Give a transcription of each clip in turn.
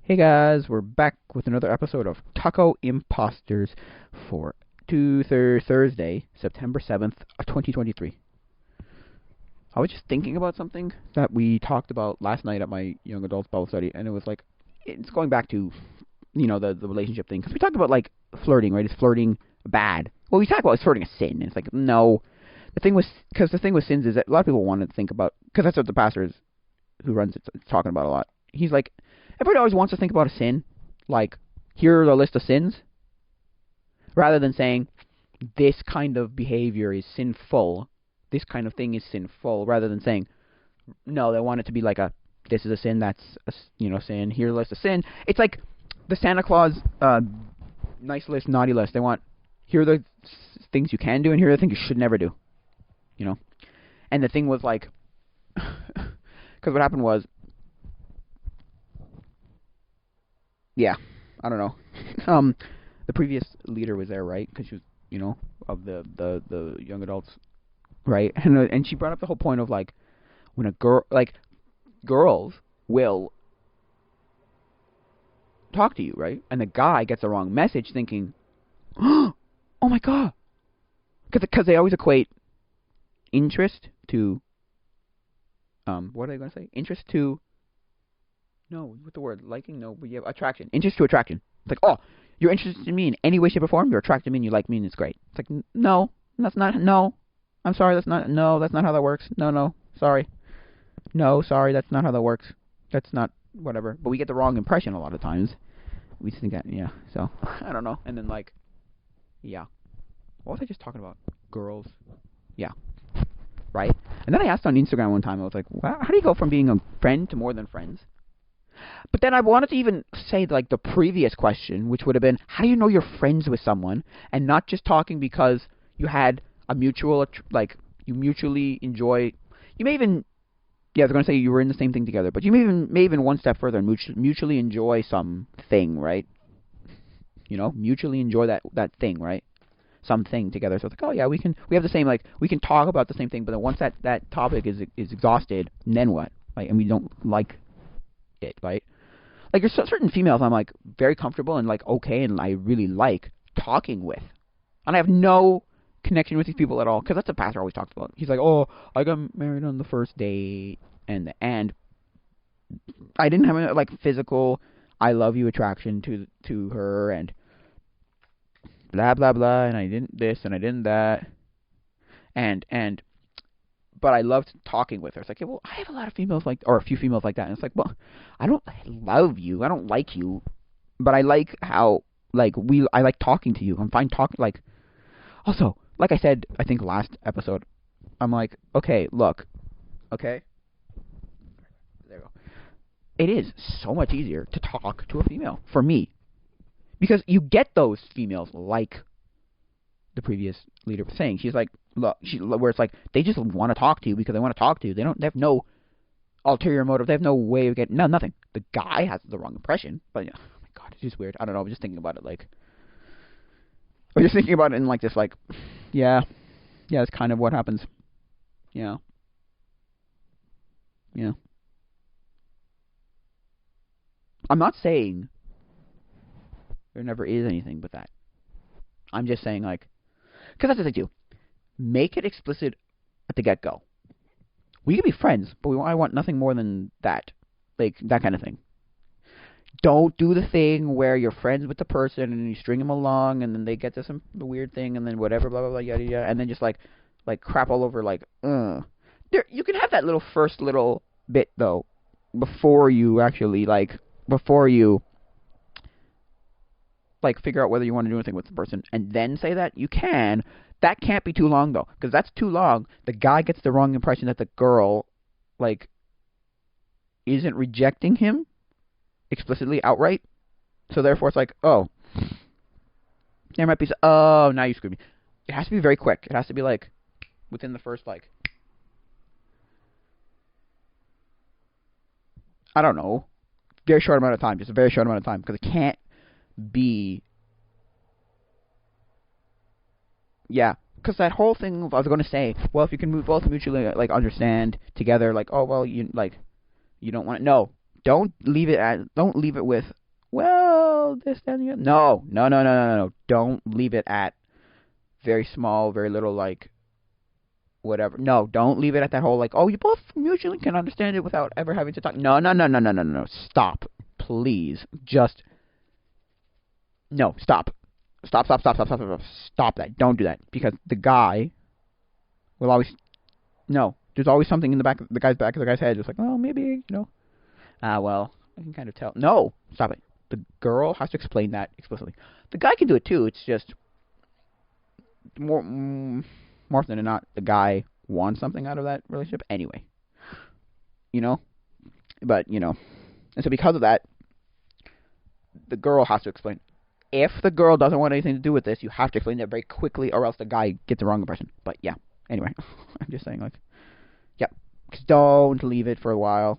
Hey guys, we're back with another episode of Taco Imposters for Thursday, September 7th of 2023. I was just thinking about something that we talked about last night at my young adults Bible study, and it was like, it's going back to, the relationship thing. Because we talked about, like, flirting, right? Is flirting bad? Well, we talked about is flirting a sin, and it's like, no. Because the thing with sins is that a lot of people want to think about, because that's what the pastor is, who runs it's talking about a lot. He's like, everybody always wants to think about a sin, like, here are the list of sins, rather than saying, this kind of behavior is sinful, this kind of thing is sinful, rather than saying, no, they want it to be like this is a sin, that's a, sin, here are the list of sin. It's like the Santa Claus nice list, naughty list. They want, here are the things you can do, and here are the things you should never do, And the thing was like, because what happened was, yeah, I don't know. The previous leader was there, right? Because she was, of the young adults, right? And she brought up the whole point of, like, when a girl, like, girls will talk to you, right? And the guy gets the wrong message, thinking, oh my god, because they always equate interest to, what are they going to say? Interest to. No, with the word liking, no, but you have attraction. Interest to attraction. It's like, oh, you're interested in me in any way, shape, or form. You're attracted to me and you like me and it's great. It's like, no, that's not, no. I'm sorry, that's not how that works. No, sorry. No, sorry, that's not how that works. That's not, whatever. But we get the wrong impression a lot of times. We just think that, yeah, so, I don't know. And then, like, yeah. What was I just talking about? Girls. Yeah. Right? And then I asked on Instagram one time, I was like, wow, how do you go from being a friend to more than friends? But then I wanted to even say, like, the previous question, which would have been, how do you know you're friends with someone and not just talking because you had a mutual, like, you mutually enjoy, you may even, I was going to say you were in the same thing together, but you may even one step further and mutually enjoy something, right? Mutually enjoy that thing, right? Something together. So it's like, oh yeah, we have the same, like, we can talk about the same thing, but then once that topic is exhausted, then what? Like, and we don't like it, right? Like, there's certain females I'm, like, very comfortable and, like, okay, and I really like talking with. And I have no connection with these people at all, because that's what the pastor always talks about. He's like, oh, I got married on the first date, and I didn't have a, like, physical I love you attraction to her, and blah, blah, blah, and I didn't this, and I didn't that, but I loved talking with her. It's like, yeah, well, I have a lot of females like, or a few females like that. And it's like, well, I don't love you. I don't like you. But I like how, like, I like talking to you. I'm fine talking, like, also, like I said, I think last episode, I'm like, okay, look, okay? There we go. It is so much easier to talk to a female, for me. Because you get those females like the previous leader was saying. She's like, look, where it's like, they just want to talk to you because they want to talk to you. They have no ulterior motive. They have no way of getting, nothing. The guy has the wrong impression, but oh my god, it's just weird. I don't know. I was just thinking about it, like, I was just thinking about it in, like, this, like, yeah, it's kind of what happens. Yeah. I'm not saying there never is anything but that. I'm just saying, like, because that's the thing too. Make it explicit at the get-go. We can be friends, but I want nothing more than that. Like, that kind of thing. Don't do the thing where you're friends with the person and you string them along and then they get to some weird thing and then whatever, blah, blah, blah, yada, yada, and then just, like crap all over, like, you can have that first little bit, though, before you actually, figure out whether you want to do anything with the person, and then say that, you can. That can't be too long, though, because that's too long. The guy gets the wrong impression that the girl, like, isn't rejecting him explicitly, outright. So therefore, it's like, oh, there might be, oh, now you screwed me. It has to be very quick. It has to be, like, within the first, like, I don't know, very short amount of time. Just a very short amount of time, because it can't be, yeah, because that whole thing, I was going to say, well, if you can both mutually, like, understand together, like, oh, well, you don't want to, no, Don't leave it with, well, this, that, and the other. No, no, no, no, no, no. Don't leave it at very small, very little, like, whatever. No, don't leave it at that whole, like, oh, you both mutually can understand it without ever having to talk. No, no, no, no, no, no, no. Stop. Please. Just, no, stop. Stop, stop, stop, stop, stop, stop. Stop that. Don't do that. Because the guy will always, no, there's always something in the back of the guy's head. Just like, oh, maybe, you know. Well, I can kind of tell. No, stop it. The girl has to explain that explicitly. The guy can do it too. It's just more often than not, the guy wants something out of that relationship anyway. You know? But, you know. And so because of that, the girl has to explain. If the girl doesn't want anything to do with this, you have to explain that very quickly, or else the guy gets the wrong impression. But yeah, anyway. I'm just saying, like, yeah. Just don't leave it for a while.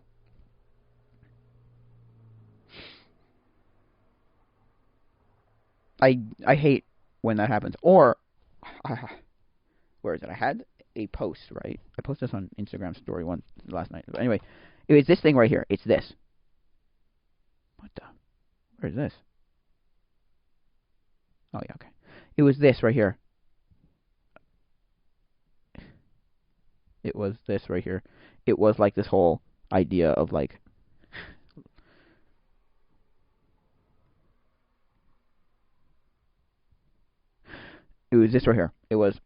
I hate when that happens. Or, where is it? I had a post, right? I posted this on Instagram story last night. But anyway, it was this thing right here. It's this. What the? Where is this? Oh, yeah, okay. It was this right here. It was this right here. It was like this whole idea of like, it was this right here. It was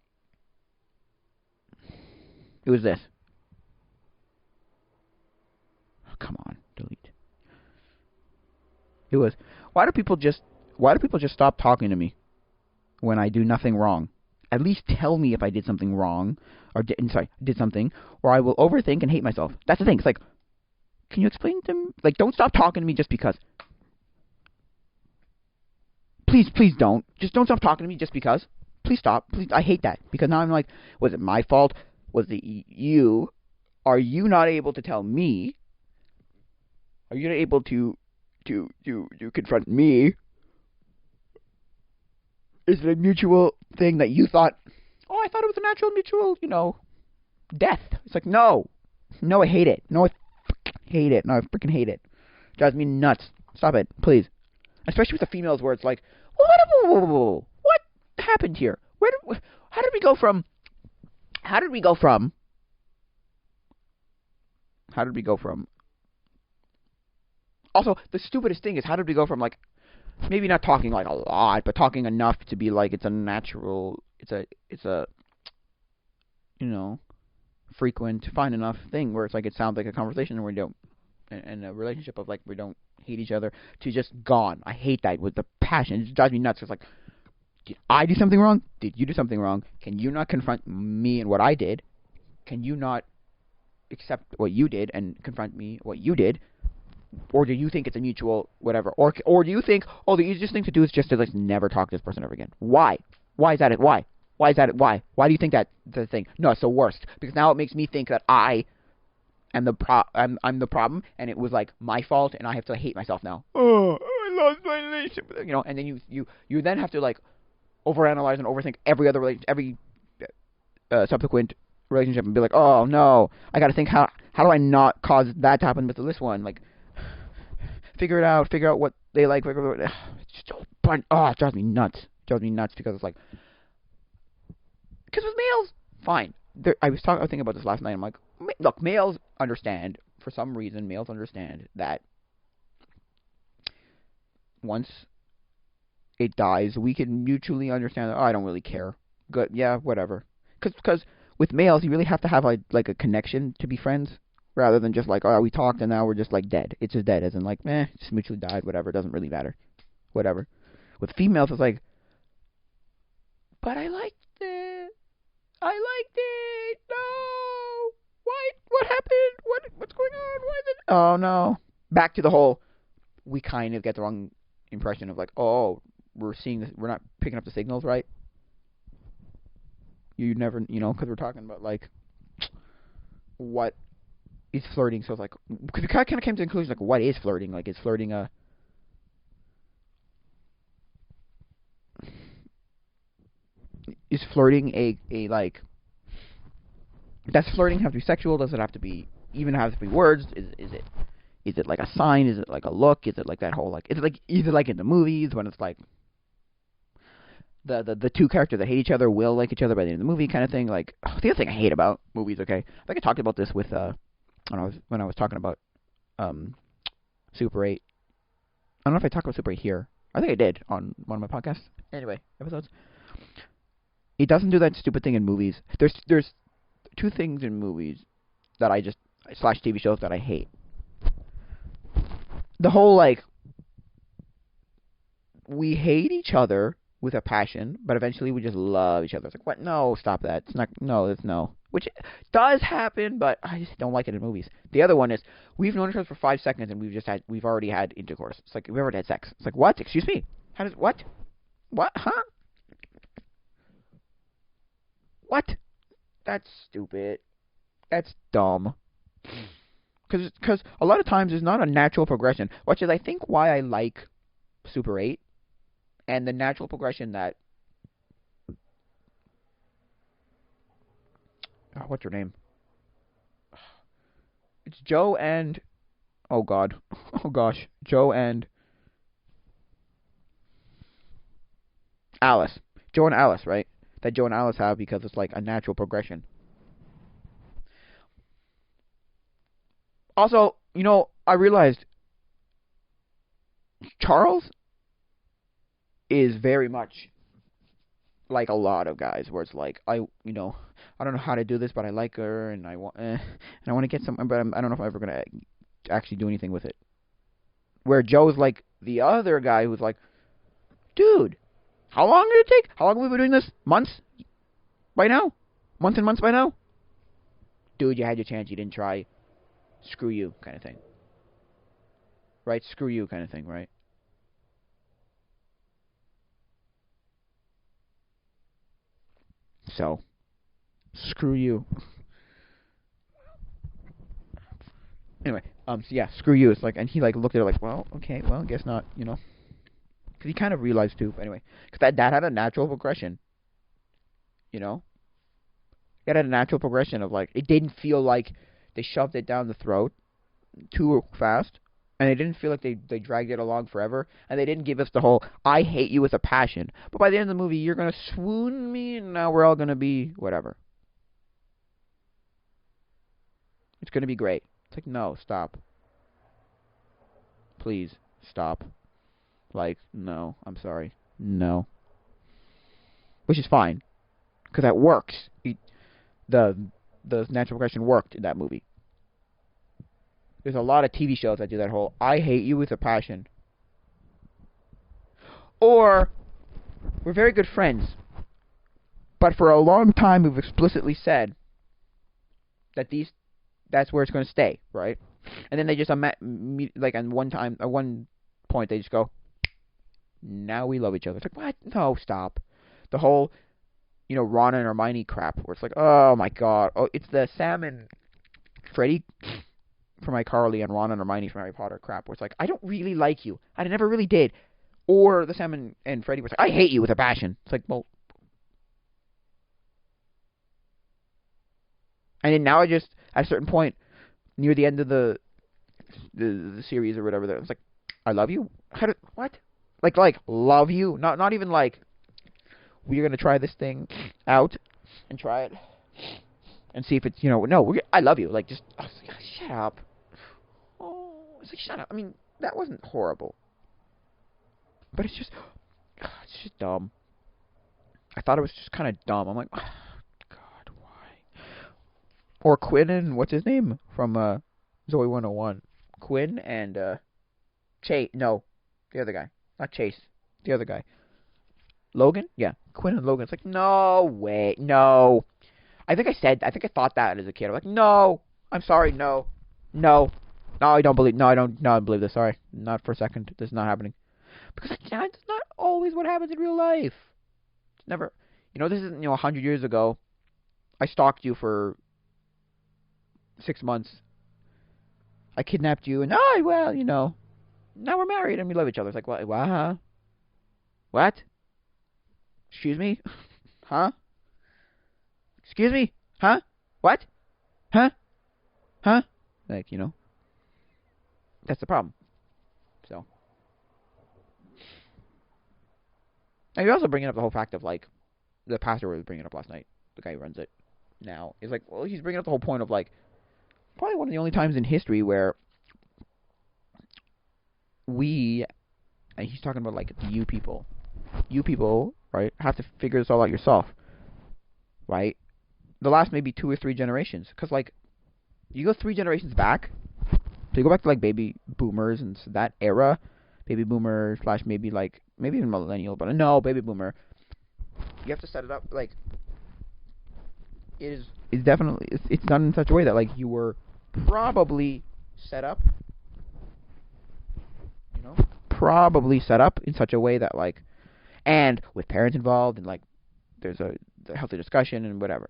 this. Oh, come on, delete. It was, why do people just stop talking to me when I do nothing wrong? At least tell me if I did something wrong, or did something, or I will overthink and hate myself. That's the thing. It's like, can you explain to me? Like, don't stop talking to me just because. Please, please don't. Just don't stop talking to me just because. Please stop. Please, I hate that. Because now I'm like, was it my fault? Was it you? Are you not able to tell me? Are you not able to confront me? Is it a mutual thing that you thought, oh, I thought it was a natural mutual, you know, death? It's like, no. No, I hate it. No, I hate it. No, I freaking hate it. It drives me nuts. Stop it, please. Especially with the females where it's like, what happened here? How did we go from... Also, the stupidest thing is, how did we go from, like, maybe not talking, like, a lot, but talking enough to be, like, it's a natural, it's a, you know, frequent, fine enough thing where it's like, it sounds like a conversation and we don't, and a relationship of, like, we don't hate each other, to just gone. I hate that with the passion. It just drives me nuts. It's like, did I do something wrong? Did you do something wrong? Can you not confront me and what I did? Can you not accept what you did and confront me what you did? Or do you think it's a mutual whatever? Or do you think, oh, the easiest thing to do is just to like never talk to this person ever again? Why? Why is that it? Why? Why is that it? Why? Why do you think that the thing? No, it's the worst. Because now it makes me think that I am I'm the problem, and it was like my fault, and I have to hate myself now. Oh, I lost my relationship. You know, and then you then have to like overanalyze and overthink every subsequent relationship and be like, oh no, I got to think how do I not cause that to happen with this one? Like, figure out what they like. It's just it drives me nuts. It drives me nuts because it's like, because with males, fine. I was thinking about this last night. I'm like, look, males understand, for some reason, that once it dies, we can mutually understand that, oh, I don't really care. Good, yeah, whatever. Because with males, you really have to have like a connection to be friends, rather than just like, oh, we talked and now we're just like dead. It's just dead, as in like, just mutually died, whatever, it doesn't really matter. Whatever. With females, it's like, but I liked it. No. What happened? What's going on? Why is it? Oh no. Back to the whole, we kind of get the wrong impression of like, oh, we're seeing this, we're not picking up the signals right. You never, because we're talking about like, what is flirting? So it's like, because we kind of came to the conclusion like, what is flirting? Like, is flirting a like, does flirting have to be sexual? Does it have to be words? Is it Is it like a sign? Is it like a look? Is it like that whole like? Is it like in the movies when it's like the two characters that hate each other will like each other by the end of the movie kind of thing? Like the other thing I hate about movies. Okay, I think I talked about this with when I was talking about Super 8. I don't know if I talked about Super 8 here. I think I did on one of my podcasts. Anyway, episodes. It doesn't do that stupid thing in movies. There's two things in movies that I just slash TV shows that I hate. The whole like we hate each other with a passion, but eventually we just love each other. It's like what? No, stop that. It's not. No, it's no. Which does happen, but I just don't like it in movies. The other one is we've known each other for 5 seconds and we've already had intercourse. It's like we've already had sex. It's like what? Excuse me. How does what? What? Huh? What? That's stupid. That's dumb. Because a lot of times there's not a natural progression, which is I think why I like Super 8 and the natural progression that what's her name? It's Joe and oh god, oh gosh, Joe and Alice. Joe and Alice, right? That Joe and Alice have because it's like a natural progression. Also, I realized Charles is very much like a lot of guys, where it's like I don't know how to do this, but I like her, and I want to get some, but I don't know if I'm ever gonna actually do anything with it. Where Joe's like the other guy who's like, dude, how long did it take? How long have we been doing this? Months? By now? Months and months by now? Dude, you had your chance, you didn't try. Screw you, kind of thing. Right? Screw you, kind of thing, right? So, screw you. Anyway, so yeah, screw you. It's like, and he like looked at it like, well, okay, well, guess not, because he kind of realized too. But anyway, because that had a natural progression, it had a natural progression of like it didn't feel like they shoved it down the throat too fast, and it didn't feel like they dragged it along forever, and they didn't give us the whole I hate you with a passion. But by the end of the movie, you're gonna swoon me, and now we're all gonna be whatever. It's gonna be great. It's like no, stop, please stop. Like no, I'm sorry, no. Which is fine, because that works. The natural progression worked in that movie. There's a lot of TV shows that do that whole I hate you with a passion. Or we're very good friends, but for a long time we've explicitly said that that's where it's going to stay, right? And then they just like at one point they just go, now we love each other. It's like what? No, stop. The whole Ron and Hermione crap where it's like, oh my god, oh it's the Sam and Freddy from iCarly and Ron and Hermione from Harry Potter crap where it's like I don't really like you, I never really did. Or the Sam and Freddy where it's like I hate you with a passion. It's like, well, and then now I just at a certain point near the end of the series or whatever, it's like I love you. What? Like love you? Not even like we're gonna try this thing out and try it and see if it's no. I love you. Like just shut up. Oh, it's like shut up. I mean that wasn't horrible, but it's just dumb. I thought it was just kind of dumb. I'm like, oh, God, why? Or Quinn and what's his name from Zoe 101? Quinn and Chase. No, the other guy, not Chase. The other guy. Logan? Yeah, Quinn and Logan. It's like, no way, no. I think I thought that as a kid. I'm like, no, I'm sorry, no, I don't believe, no, I don't believe this. Sorry, not for a second. This is not happening because that's not always what happens in real life. It's never, this isn't 100 years ago. I stalked you for 6 months. I kidnapped you, and now we're married and we love each other. It's like, what? What? Excuse me? Huh? Excuse me? Huh? What? Huh? Huh? Like, That's the problem. So, and you're also bringing up the whole fact of like the pastor was bringing it up last night. The guy who runs it now is like, well, he's bringing up the whole point of like probably one of the only times in history where we, and he's talking about like the you people, right, have to figure this all out yourself, right? The last maybe 2 or 3 generations, because like you go 3 generations back, so you go back to like baby boomers and that era, baby boomer / maybe like maybe even millennial, but no, baby boomer. You have to set it up like it's definitely it's done in such a way that like you were probably set up, you know, probably set up in such a way that like, and with parents involved and like there's a healthy discussion and whatever.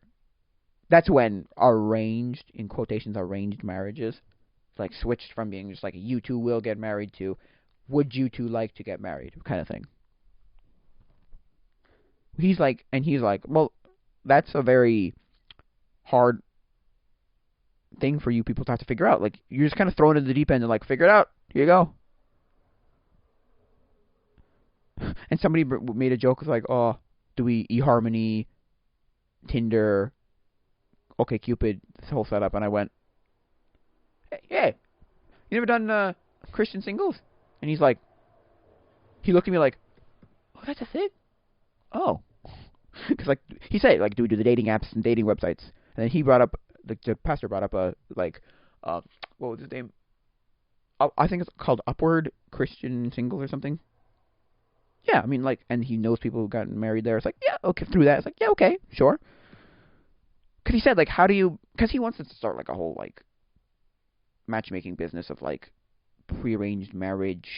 That's when arranged, in quotations, arranged marriages like switched from being just like you two will get married to would you two like to get married kind of thing. He's like, well, that's a very hard thing for you people to have to figure out. Like, you're just kind of thrown into the deep end and like, figure it out. Here you go. And somebody made a joke of like, oh, do we eHarmony, Tinder, OkCupid, this whole setup? And I went, hey, you never done Christian singles? And he's like, he looked at me like, oh, that's a thing? Oh. Because like, he said, like, do we do the dating apps and dating websites? And then he brought up, the pastor brought up what was his name? I think it's called Upward Christian Singles or something. Yeah, I mean, like, and he knows people who got married there. It's like, yeah, okay, through that. It's like, yeah, okay, sure. Because he said, like, how do you, because he wants to start, like, a whole, like, matchmaking business of, like, prearranged marriage,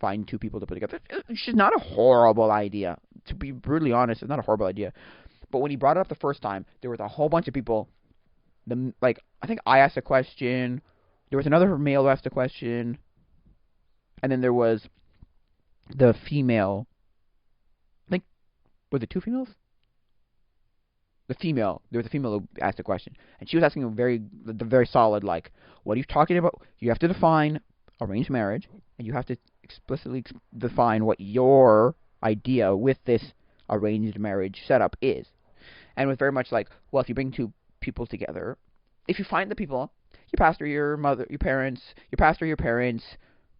find 2 people to put together. It's just not a horrible idea. To be brutally honest, it's not a horrible idea. But when he brought it up the first time, there was a whole bunch of people, like, I think I asked a question, there was another male who asked a question, and then there was the female, I think, was it 2 females? There was a female who asked a question, and she was asking the very solid, like, what are you talking about? You have to define arranged marriage, and you have to explicitly define what your idea with this arranged marriage setup is. And it was very much like, well, if you bring 2 people together, if you find the people, your pastor, your mother, your parents, your pastor, your parents,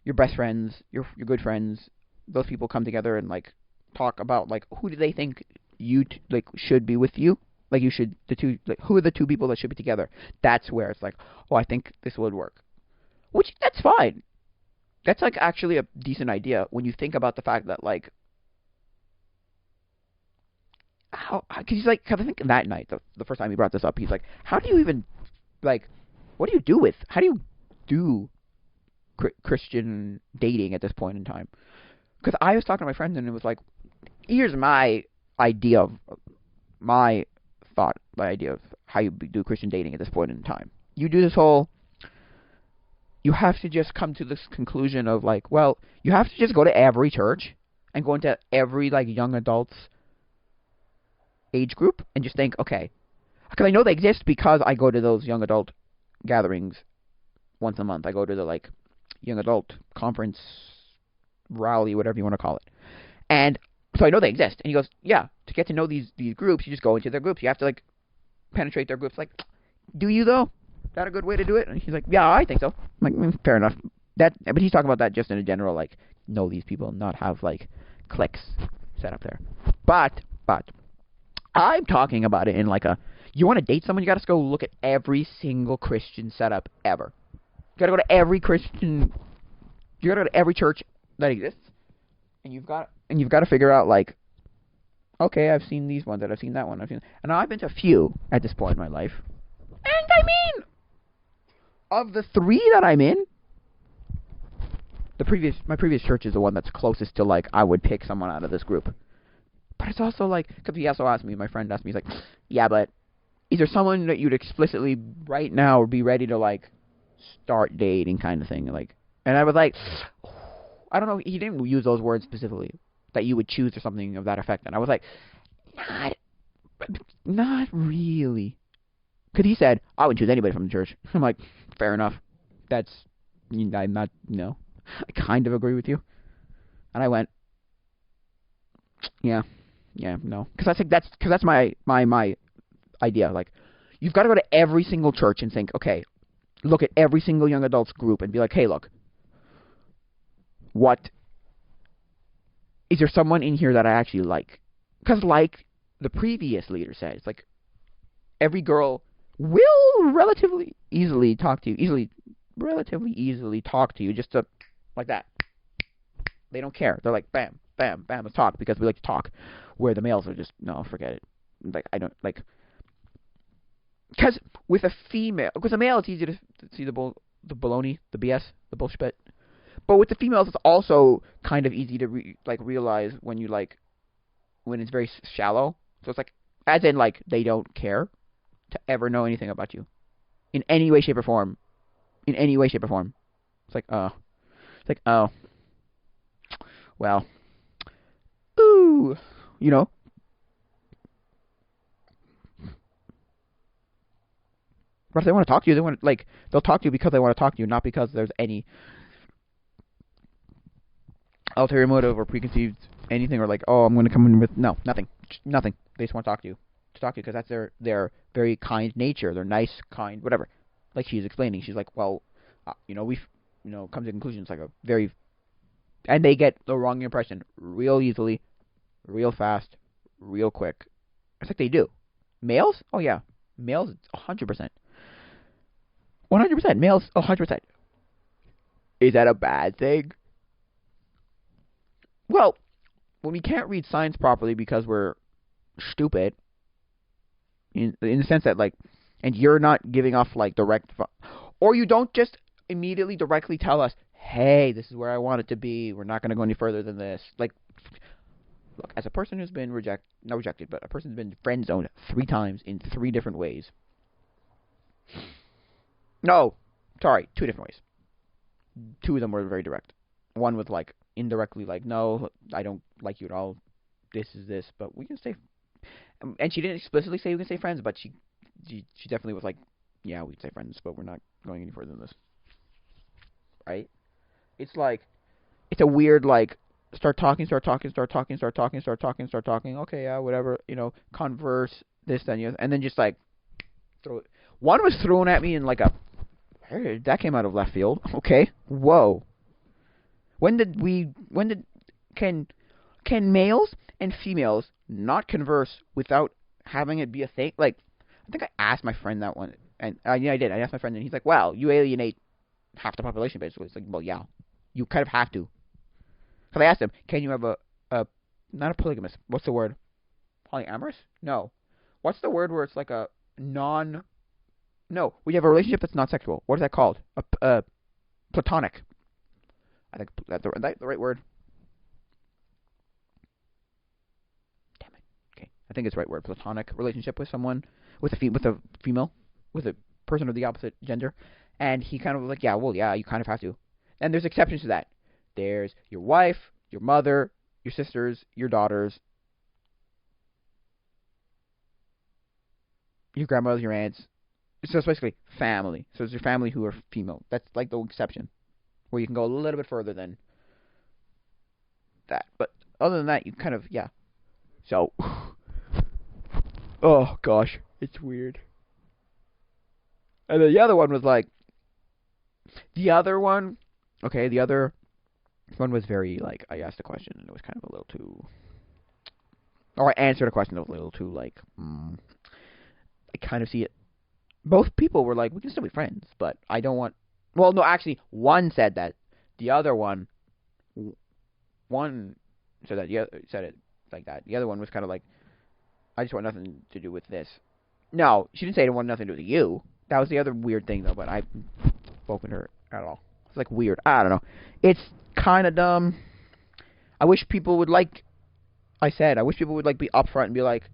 your best friends, your good friends, those people come together and like talk about like who do they think you like should be with you, like you should who are the 2 people that should be together. That's where it's like, oh, I think this would work, which that's fine. That's like actually a decent idea when you think about the fact that like how cause he's like, cause I think that night the first time he brought this up, he's like, how do you even like what do you do with how do you do Christian dating at this point in time? Because I was talking to my friends and it was like, here's my idea of my idea of how you do Christian dating at this point in time. You do this whole, you have to just come to this conclusion of like, well, you have to just go to every church and go into every like young adults age group and just think, okay, because I know they exist because I go to those young adult gatherings once a month. I go to the like young adult conference, rally, whatever you want to call it. And so I know they exist. And he goes, yeah, to get to know these groups, you just go into their groups. You have to like penetrate their groups. Like, do you though? Is that a good way to do it? And he's like, yeah, I think so. I'm like, fair enough. But he's talking about that just in a general, like, know these people, not have like cliques set up there. But I'm talking about it in like you want to date someone, you got to go look at every single Christian setup ever. You got to go to every Christian, you got to go to every church that exists, and you've got to figure out like, okay, I've seen these ones, I've seen that one, and I've been to a few at this point in my life, and I mean, of the 3 that I'm in, my previous church is the one that's closest to like I would pick someone out of this group, but it's also like, because he also asked me, my friend asked me, he's like, yeah, but is there someone that you'd explicitly right now be ready to like start dating kind of thing, like, and I was like, I don't know, he didn't use those words specifically, that you would choose or something of that effect. And I was like, not really. Because he said, I wouldn't choose anybody from the church. I'm like, fair enough. That's I'm not, I kind of agree with you. And I went, yeah, no. Because I think that's my idea. Like, you've got to go to every single church and think, okay, look at every single young adults group and be like, hey, look, what is there someone in here that I actually like? Because like the previous leader said, it's like every girl will relatively easily talk to you just to, like that. They don't care. They're like, bam, bam, bam, let's talk because we like to talk. Where the males are just, no, forget it. Like, I don't, like, because with a female, because a male, it's easy to see the baloney, the BS, the bullshit. But with the females, it's also kind of easy to realize when you when it's very shallow. So it's like, as in like they don't care to ever know anything about you in any way, shape, or form. In any way, shape, or form. It's like, oh, well, ooh, you know. But if they want to talk to you, they'll talk to you because they want to talk to you, not because there's any ulterior motive or preconceived anything, or like, oh, I'm going to come in with nothing. They just want to talk to you because that's their very kind nature. They're nice, kind, whatever. Like she's explaining, she's like, well, we've come to conclusions like a very, and they get the wrong impression real easily, real fast, real quick. It's like they do. Males? Oh yeah, males 100%. 100%. Males 100%. Is that a bad thing? Well, when we can't read signs properly because we're stupid, in the sense that and you're not giving off direct, or you don't just immediately directly tell us, hey, this is where I want it to be. We're not going to go any further than this. Look, as a person who's been not rejected, but a person who's been friend zoned 3 times in 3 different ways. No, sorry, 2 different ways. 2 of them were very direct. One was indirectly no, I don't like you at all. This is this, but we can stay. And she didn't explicitly say we can stay friends, but she definitely was like, yeah, we can stay friends, but we're not going any further than this. Right? It's it's a weird start talking. Okay, yeah, whatever. Converse, this, then, and then just throw it. One was thrown at me in hey, that came out of left field. Okay, whoa. Can males and females not converse without having it be a thing? I think I asked my friend that one, and yeah, I did. I asked my friend, and he's like, "Wow, you alienate half the population, basically." It's like, well, yeah, you kind of have to. Because I asked him, "Can you have a not a polygamous? What's the word? Polyamorous? No. What's the word where it's like a non? No, we have a relationship that's not sexual. What is that called? A platonic. I think that's the right word. Damn it. Okay, I think it's the right word. Platonic relationship with someone, with a female, with a person of the opposite gender, and he kind of was like, yeah, well, yeah, you kind of have to. And there's exceptions to that. There's your wife, your mother, your sisters, your daughters, your grandmothers, your aunts. So it's basically family. So it's your family who are female. That's the exception, where you can go a little bit further than that. But other than that, you kind of, yeah. So, oh gosh, it's weird. And then the other one was the other one was very, I asked a question and it was kind of a little too, or I answered a question that was a little too, I kind of see it. Both people were like, we can still be friends, but I don't want, well, no, actually, one said that. The other one said that, the other said it like that. The other one was kind of like, I just want nothing to do with this. No, she didn't say I want nothing to do with you. That was the other weird thing, though, but I haven't spoken to her at all. It's weird. I don't know. It's kind of dumb. I wish people would be upfront and be like,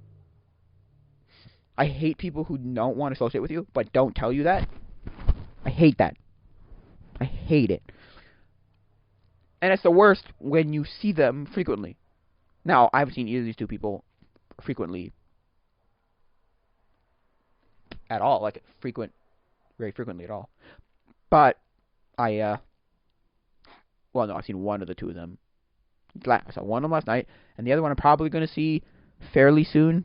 I hate people who don't want to associate with you, but don't tell you that. I hate that. I hate it. And it's the worst when you see them frequently. Now, I haven't seen either of these 2 people frequently at all. Very frequently at all. But well, no, I've seen one of the two of them. I saw one of them last night, and the other one I'm probably going to see fairly soon,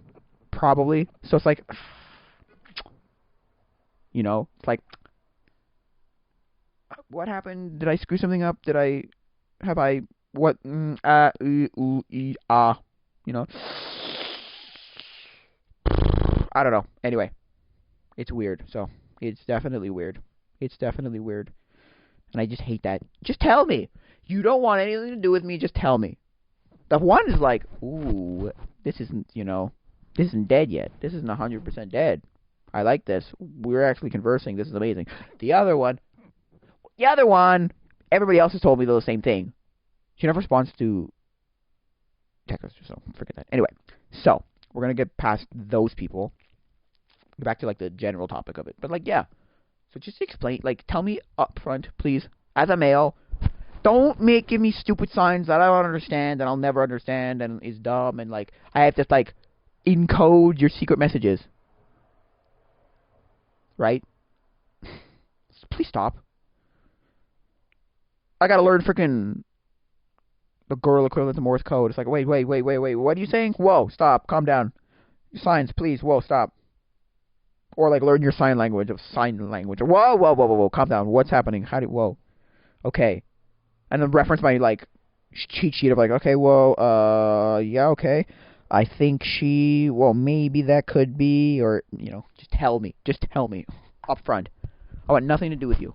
probably. So it's like, it's like, what happened? Did I screw something up? Have I, what, you know? I don't know. Anyway, it's weird. So, it's definitely weird. It's definitely weird. And I just hate that. Just tell me. You don't want anything to do with me, just tell me. The one is like, ooh, this isn't dead yet. This isn't 100% dead. I like this. We're actually conversing. This is amazing. The other one, everybody else has told me the same thing. She never responds to text, so forget that. Anyway, so we're going to get past those people. Get back to, like, the general topic of it. But, like, yeah. So just explain, like, tell me up front, please, as a male. Don't give me stupid signs that I don't understand, and I'll never understand, and is dumb, and, like, I have to, like, encode your secret messages. Right? Please stop. I gotta learn freaking the girl equivalent to Morse code. It's like, wait, what are you saying? Whoa, stop, calm down. Signs, please, whoa, stop. Or, like, learn your sign language. Whoa, calm down. What's happening? Whoa. Okay. And then reference my, like, cheat sheet of, like, okay, yeah, okay. I think maybe that could be, or, just tell me. Just tell me. Up front. I want nothing to do with you.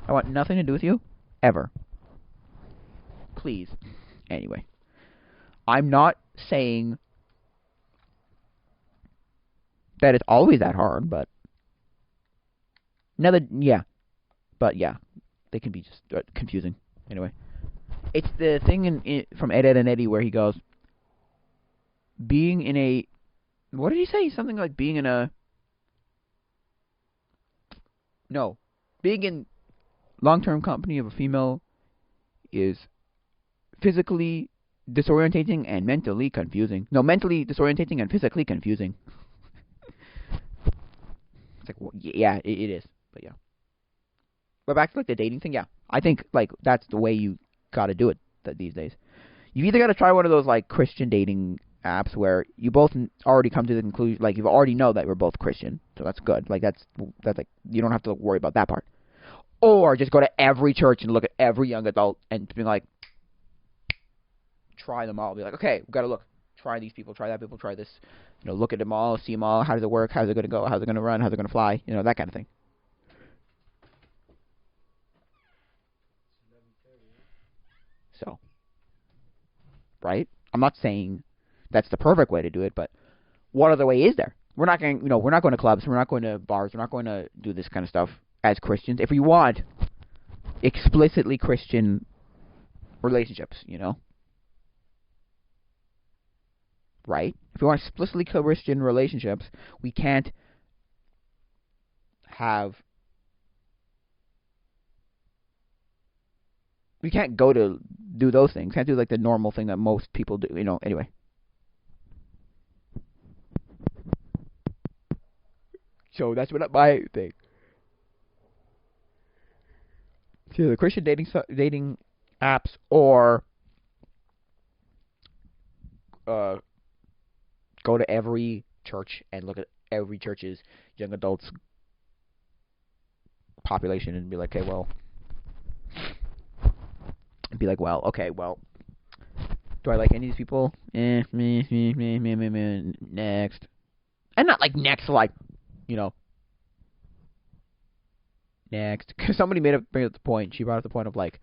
I want nothing to do with you. Ever. Please. Anyway. I'm not saying that it's always that hard, but But yeah, they can be just confusing. Anyway, it's the thing from Ed, Edd and Eddy where he goes, being in a, what did he say? Something like being in long-term company of a female is physically disorientating and mentally confusing. No, mentally disorientating and physically confusing. It's like, well, yeah, it is. But yeah. But back to, like, the dating thing, yeah. I think, like, that's the way you gotta do it these days. You either gotta try one of those, like, Christian dating apps where you both already come to the conclusion, like, you already know that we're both Christian, so that's good. Like, that's like, you don't have to worry about that part. Or just go to every church and look at every young adult and be like, try them all. Be like, okay, we've gotta look. Try these people, try that people, try this. Look at them all, see them all. How does it work? How's it gonna go? How's it gonna run? How's it gonna fly? That kind of thing. So, right? I'm not saying that's the perfect way to do it, but what other way is there? We're not going, we're not going to clubs, we're not going to bars, we're not going to do this kind of stuff as Christians. If we want explicitly Christian relationships, right? If we want explicitly Christian relationships, we can't go to do those things. Can't do, like, the normal thing that most people do, anyway. So that's what my thing. So the Christian dating apps, or go to every church and look at every church's young adults population and be like, okay, well, do I like any of these people? Next. And not like next, like, next. Because somebody bring up the point. She brought up the point of, like,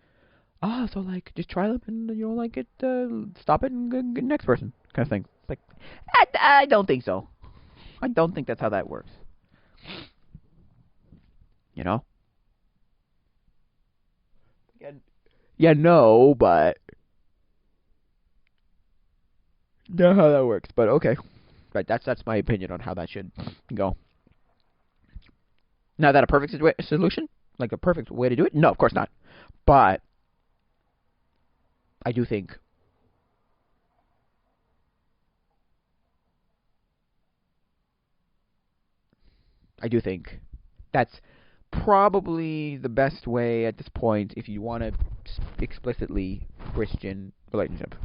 so, like, just try them and you don't like it, stop it and go get the next person, kind of thing. Like, I don't think so. I don't think that's how that works. Yeah, no, but know how that works. But okay, right. That's my opinion on how that should go. Now, that a perfect solution, like a perfect way to do it? No, of course not. But I do think that's probably the best way at this point if you want a explicitly Christian relationship.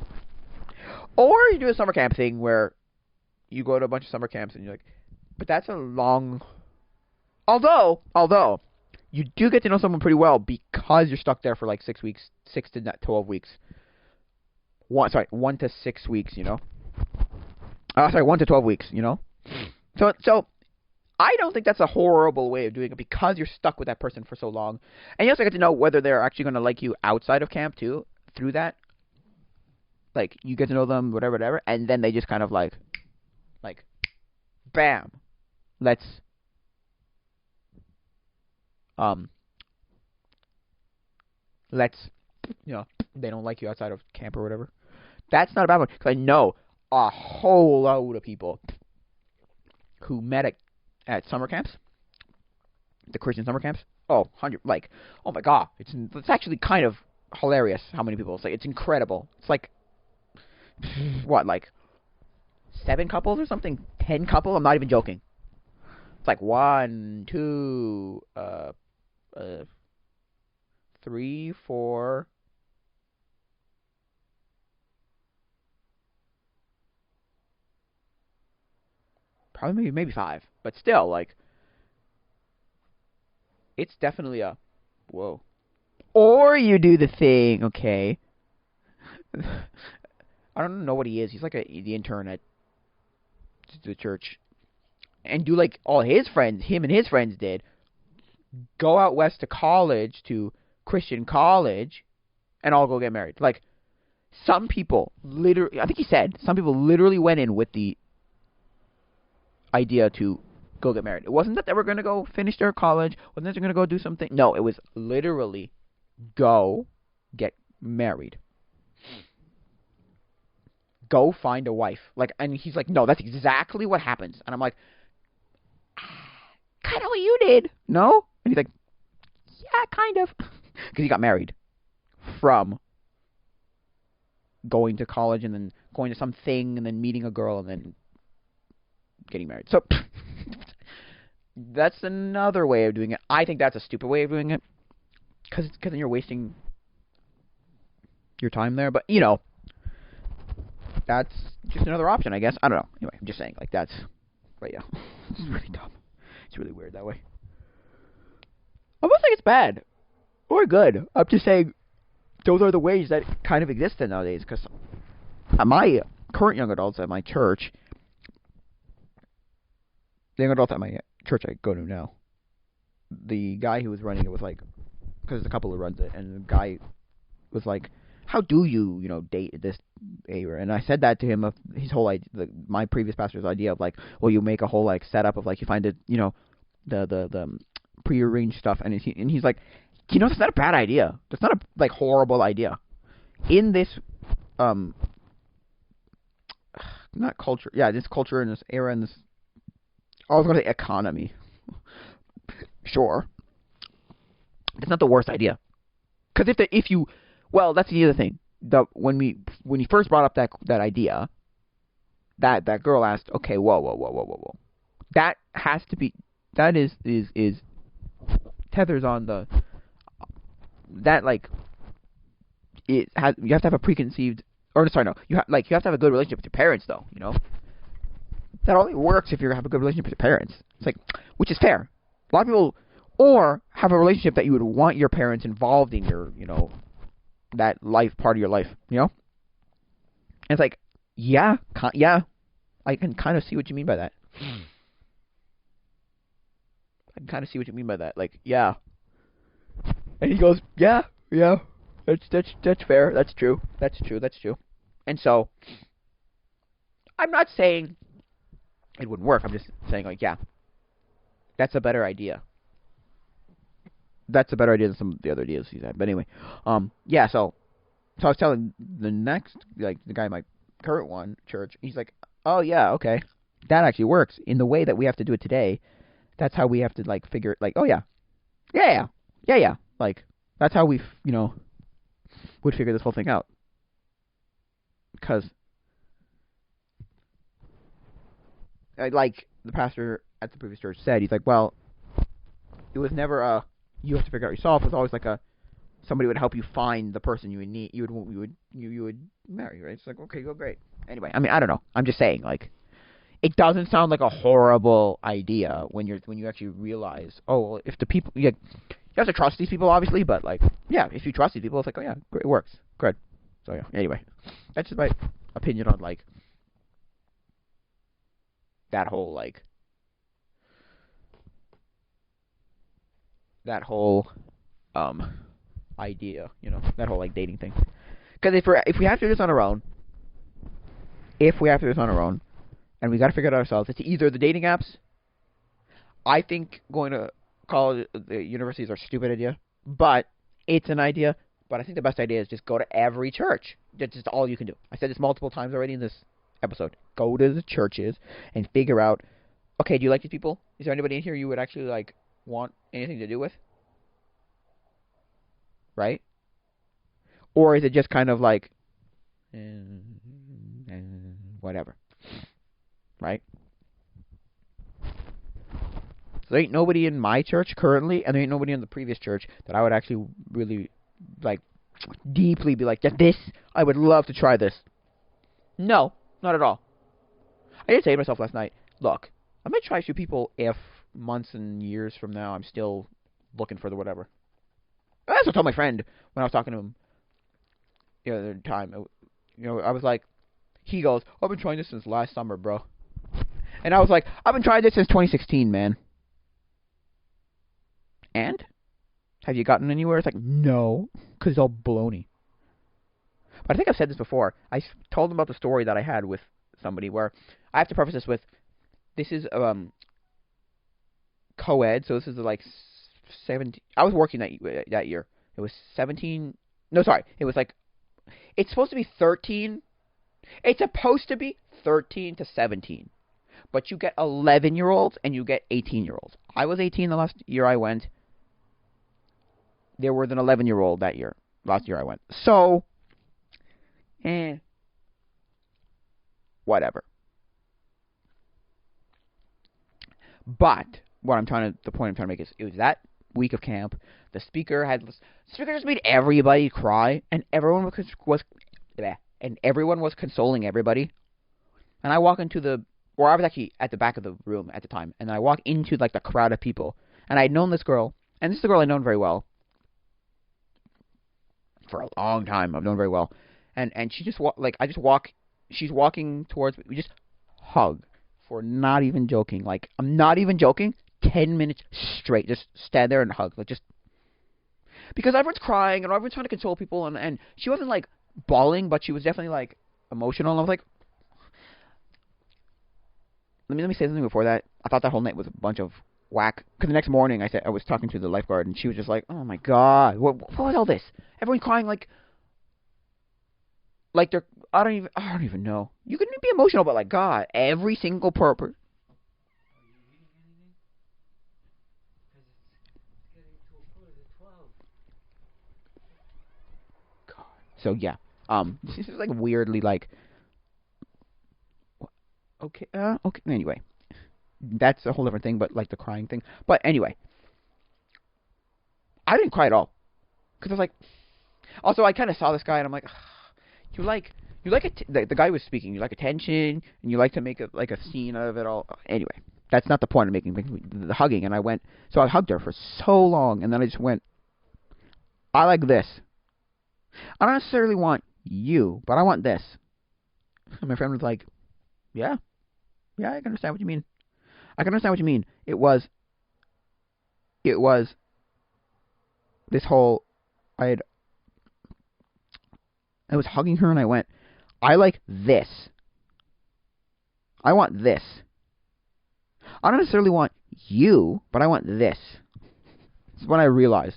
Or you do a summer camp thing where you go to a bunch of summer camps and you're like, but that's a long... Although, you do get to know someone pretty well because you're stuck there for like 6 weeks, 6 to 12 weeks. 1 to 6 weeks, you know? 1 to 12 weeks, you know? So I don't think that's a horrible way of doing it because you're stuck with that person for so long. And you also get to know whether they're actually going to like you outside of camp too, through that. Like, you get to know them, whatever, and then they just kind of like, bam, let's, you know, they don't like you outside of camp or whatever. That's not a bad one, because I know a whole load of people who met at summer camps, the Christian summer camps. Oh, oh my god, it's actually kind of hilarious how many people. It's incredible. It's like, what, like 7 couples or something? 10 couples? I'm not even joking. It's like 1, 2, 3, 4. Probably maybe 5, but still, like, it's definitely a whoa. Or you do the thing, okay. I don't know what he is. He's like the intern at the church, and do like all his friends, him and his friends did. Go out west to college, to Christian college, and all go get married. Like, some people literally, I think he said, some people literally went in with the idea to go get married. It wasn't that they were going to go finish their college, wasn't that they're going to go do something. No, it was literally go get married. Go find a wife. Like, and he's like, no, that's exactly what happens. And I'm like, kind of what you did, no? And he's like, yeah, kind of. Because he got married from going to college and then going to something and then meeting a girl and then getting married. So, that's another way of doing it. I think that's a stupid way of doing it. Because then you're wasting your time there. But, you know, that's just another option, I guess. I don't know. Anyway, I'm just saying, like, that's... But, yeah. It's really dumb. It's really weird that way. I'm not saying it's bad. Or good. I'm just saying those are the ways that kind of exist nowadays. Because my current young adults at my church... The young adults at my church I go to now, the guy who was running it was like... Because there's a couple who runs it, and the guy was like... How do you, you know, date this area? And I said that to him of his whole idea, my previous pastor's idea of like, well, you make a whole like setup of like you find it, you know, the prearranged stuff, and he's like, you know, that's not a bad idea. That's not a like horrible idea. In this not culture, yeah, this culture in this era in this, I was going to say economy. Sure, it's not the worst idea. Because if you well, that's the other thing. When he first brought up that idea, that girl asked, okay, whoa. That has to be, that is tethers on the, that like, you have to have a preconceived, or sorry, no, you have to have a good relationship with your parents though, you know? That only works if you have a good relationship with your parents. It's like, which is fair. A lot of people, or have a relationship that you would want your parents involved in your, you know, that life, part of your life, you know? And it's like, yeah, I can kind of see what you mean by that. I can kind of see what you mean by that. Like, yeah. And he goes, yeah, that's fair, that's true. And so, I'm not saying it wouldn't work, I'm just saying, like, yeah, that's a better idea. That's a better idea than some of the other ideas he's had. But anyway, yeah, so I was telling the next, like, the guy in my current one, church, he's like, oh, yeah, okay, that actually works. In the way that we have to do it today, that's how we have to, like, figure it, like, oh, yeah, like, that's how we, you know, would figure this whole thing out. Because, like the pastor at the previous church said, he's like, well, was never a you have to figure out yourself. It was always like a somebody would help you find the person you would need. You would marry, right? It's like, okay, go great. Anyway, I mean, I don't know. I'm just saying, like, it doesn't sound like a horrible idea when you actually realize, oh, well, if the people, you have to trust these people, obviously, but like, yeah, if you trust these people, it's like, oh yeah, great, it works, good. So yeah, anyway, that's just my opinion on like that whole that whole idea, that whole like dating thing. Because if we have to do this on our own, and we got to figure it out ourselves, it's either the dating apps. I think going to college, the universities are a stupid idea, but it's an idea. But I think the best idea is just go to every church. That's just all you can do. I said this multiple times already in this episode. Go to the churches and figure out, okay, do you like these people? Is there anybody in here you would actually like want anything to do with? Right? Or is it just kind of like, whatever? Right? So there ain't nobody in my church currently, and there ain't nobody in the previous church that I would actually really, like, deeply be like, this, I would love to try this. No, not at all. I did say to myself last night, look, I might try a few people if months and years from now I'm still looking for the whatever. That's what I told my friend when I was talking to him the other time. I was like, he goes, I've been trying this since last summer, bro. And I was like, I've been trying this since 2016, man. And? Have you gotten anywhere? It's like, no, because it's all baloney. But I think I've said this before. I told him about the story that I had with somebody where I have to preface this with, this is co-ed, so this is like 17. I was working that year. It was 17. No, sorry. It was like, it's supposed to be 13. It's supposed to be 13 to 17. But you get 11-year-olds and you get 18-year-olds. I was 18 the last year I went. There was an 11-year-old that year. Last year I went. So, whatever. But the point I'm trying to make is, it was that week of camp. The speaker just made everybody cry, and everyone was consoling everybody. And I walk into I was actually at the back of the room at the time, and I walk into like the crowd of people, and I'd known this girl, and this is a girl I'd known very well for a long time. I've known very well, and she just she's walking towards me. We just hug for not even joking. Like, I'm not even joking. 10 minutes straight, just stand there and hug, like, just because everyone's crying and everyone's trying to console people, and she wasn't like bawling, but she was definitely like emotional. And I was like, let me say something before that. I thought that whole night was a bunch of whack. Because the next morning I was talking to the lifeguard, and she was just like, "Oh my god, what was all this? Everyone crying like they're I don't even know. You can be emotional, but like, God, every single purpose." God. So yeah, this is like weirdly like, okay, okay. Anyway, that's a whole different thing, but like the crying thing. But anyway, I didn't cry at all because I was like, also I kind of saw this guy and I'm like, you like the guy was speaking. You like attention and you like to make a scene out of it all. Anyway, that's not the point I'm making. The hugging, and so I hugged her for so long, and then I just went, I like this. I don't necessarily want you, but I want this. And my friend was like, yeah, I can understand what you mean. I can understand what you mean. It was this whole, I was hugging her and I went, I like this. I want this. I don't necessarily want you, but I want this. That's when I realized.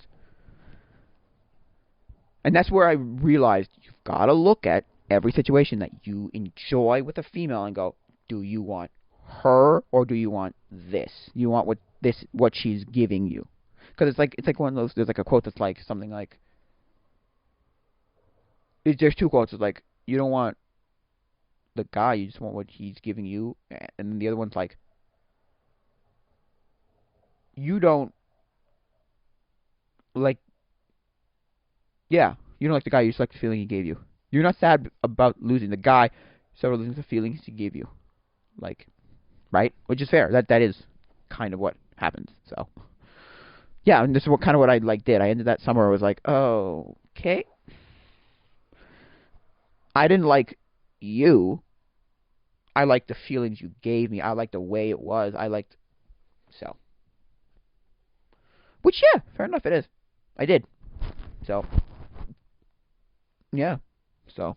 And that's where I realized you've got to look at every situation that you enjoy with a female and go, do you want her or do you want this? You want what she's giving you? Because it's like one of those. There's like a quote that's like something like. There's two quotes. It's like, you don't want the guy, you just want what he's giving you, and then the other one's like, you don't like, yeah, you don't like the guy, you just like the feeling he gave you. You're not sad about losing the guy, so losing the feelings he gave you. Like, right? Which is fair. That is kind of what happens. So, yeah, and this is what kind of what I like did. I ended that summer. I was like, oh, okay. I didn't like you. I liked the feelings you gave me. I liked the way it was. I liked so. Which yeah, fair enough. It is. I did. So yeah. So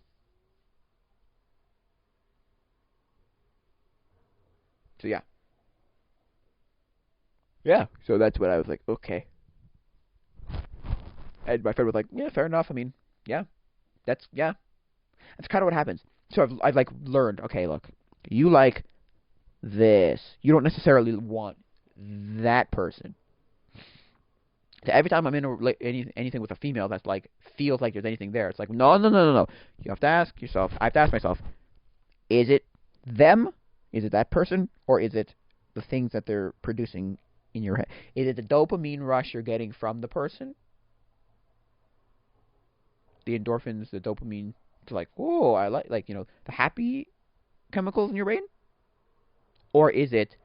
yeah. Yeah. So that's what I was like. Okay. And my friend was like, yeah, fair enough. I mean, yeah. That's yeah. That's kind of what happens. So I've like learned. Okay, look, you like this. You don't necessarily want that person. So every time I'm in anything with a female that's like feels like there's anything there, it's like no, no, no, no, no. You have to ask yourself. I have to ask myself: is it them? Is it that person, or is it the things that they're producing in your head? Is it the dopamine rush you're getting from the person, the endorphins, the dopamine to like, oh, I like the happy chemicals in your brain, or is it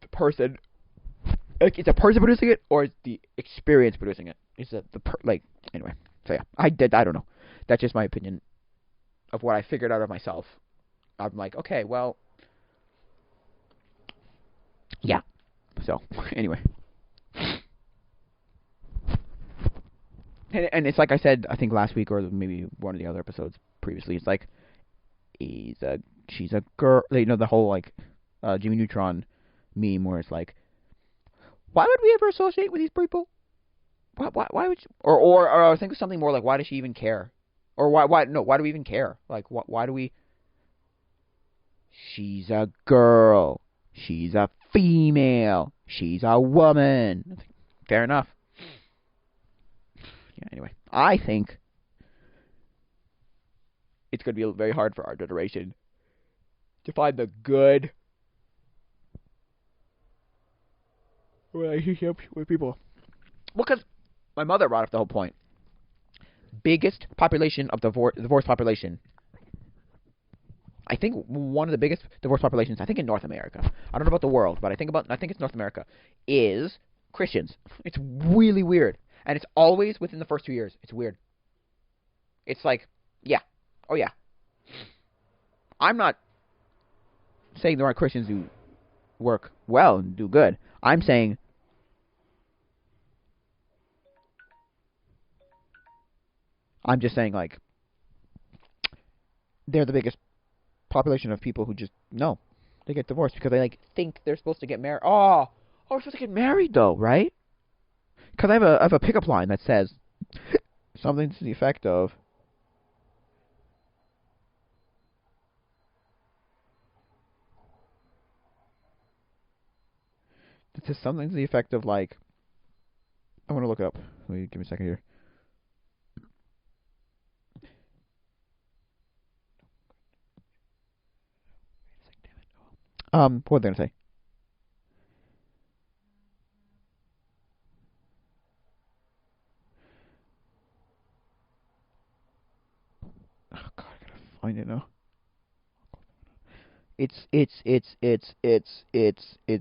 the person? Like, is a person producing it, or is the experience producing it? Is it like anyway? So yeah, I don't know. That's just my opinion of what I figured out of myself. I'm like, okay, well, yeah. So anyway, and it's like I said, I think last week or maybe one of the other episodes previously. It's like she's a girl. The whole like Jimmy Neutron meme where it's like, why would we ever associate with these people? Why would you, or I was thinking something more like, why does she even care? Or why do we even care? Like why do we? She's a girl. She's a female. She's a woman. Fair enough. Yeah. Anyway, I think it's going to be very hard for our generation to find the good relationship with people. Well, because my mother brought up the whole point. Biggest population of divorce population. I think one of the biggest divorce populations, I think in North America. I don't know about the world, but I think it's North America, is Christians. It's really weird. And it's always within the first 2 years. It's weird. It's like, yeah. Oh, yeah. I'm not saying there aren't Christians who work well and do good. I'm saying I'm just saying, like, they're the biggest population of people who just, no, they get divorced because they, like, think they're supposed to get married. Oh, we're supposed to get married, though, right? Because I have a pickup line that says something to the effect of, like, I want to look it up. Wait, give me a second here. What was I gonna say? Oh God, I gotta find it now. It's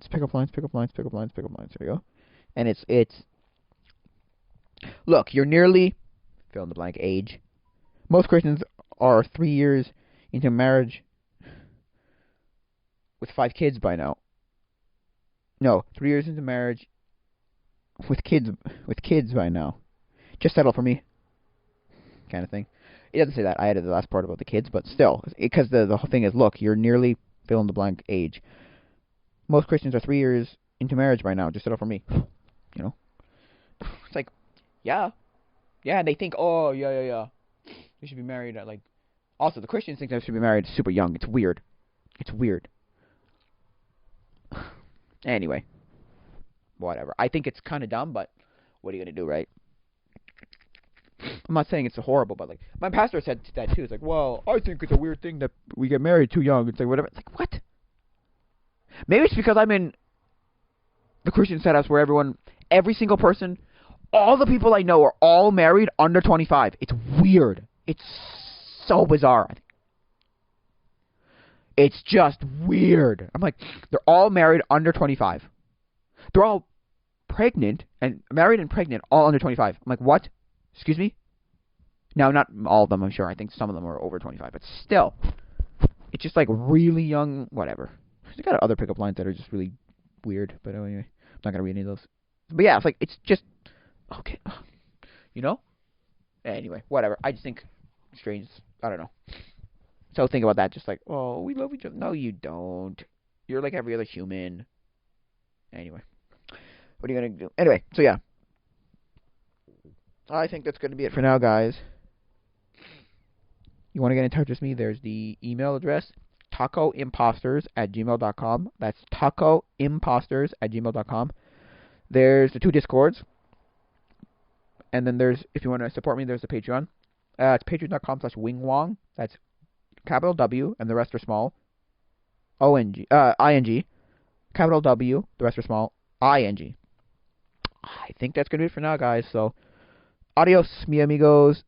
pickup lines. There we go. And it's look, you're nearly fill in the blank age. Most Christians are 3 years into marriage with 5 kids by now. No, 3 years into marriage with kids by now. Just settle for me, kind of thing. It doesn't say that. I added the last part about the kids, but still, because the whole thing is, look, you're nearly fill in the blank age. Most Christians are 3 years into marriage by now. Just settle for me. You know, it's like, yeah, yeah. And they think, oh, yeah. They should be married at like. Also, the Christians think they should be married super young. It's weird. It's weird. Anyway, whatever. I think it's kind of dumb, but what are you gonna do, right? I'm not saying it's horrible, but like my pastor said that too. It's like, well, I think it's a weird thing that we get married too young. It's like whatever. It's like what? Maybe it's because I'm in the Christian setups where every single person, all the people I know are all married under 25. It's weird. It's so bizarre. It's just weird. I'm like, they're all married under 25. They're all married and pregnant, all under 25. I'm like, what? Excuse me? Now, not all of them, I'm sure. I think some of them are over 25, but still, it's just like really young, whatever. They got other pickup lines that are just really weird, but anyway, I'm not gonna read any of those. But yeah, it's like, it's just okay, you know. Anyway, whatever. I just think strange. I don't know. So think about that. Just like, oh, we love each other. No, you don't. You're like every other human. Anyway, what are you gonna do? Anyway, so yeah, I think that's gonna be it for now, guys. You want to get in touch with me? There's the email address, tacoimposters@gmail.com. That's tacoimposters@gmail.com. There's the 2 Discords. And then there's, if you want to support me, there's the Patreon. It's patreon.com/wingwong. That's capital W, and the rest are small. ING. Capital W, the rest are small. ING. I think that's going to be it for now, guys. So, adios, mi amigos.